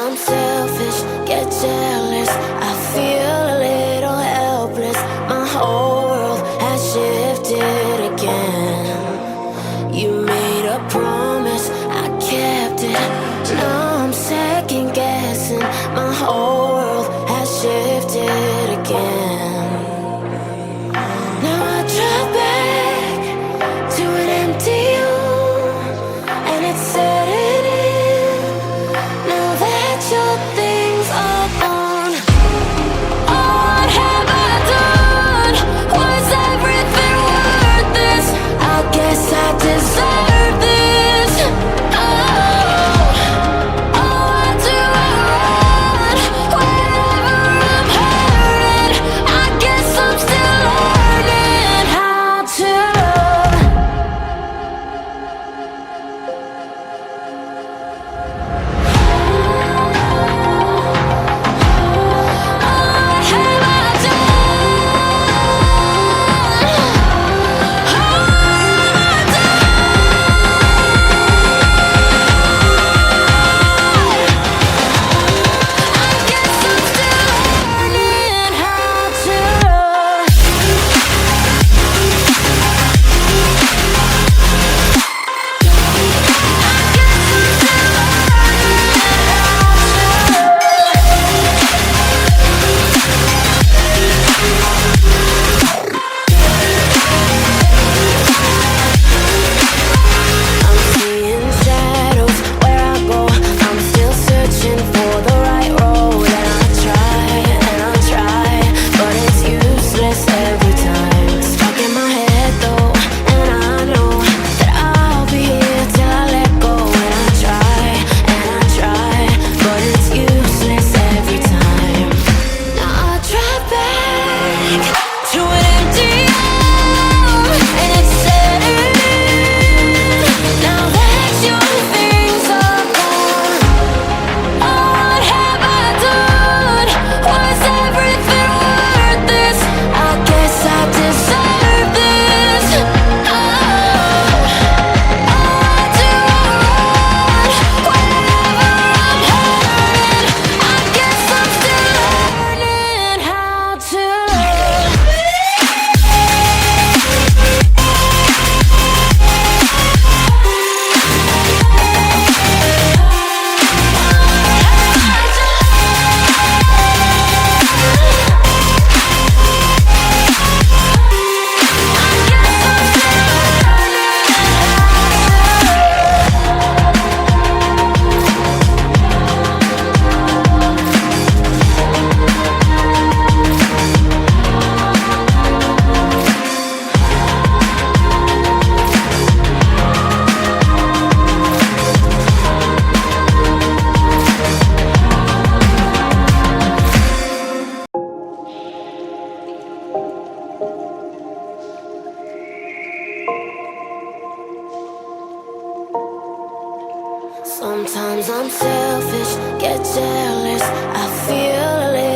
I'm selfish, get jealous. I feel a little helpless. My whole world has shifted again. You made a promise, I kept it. Now I'm second guessing. My whole world has shifted again. Now I drive back to an empty room, and it's setting in. Now that your things are gone, oh, what have I done? Was everything worth this? I guess I deserve this. Oh, why do I run whenever I'm hurting? I guess I'm still learning how to love. Sometimes I'm selfish, get jealous. I feel a little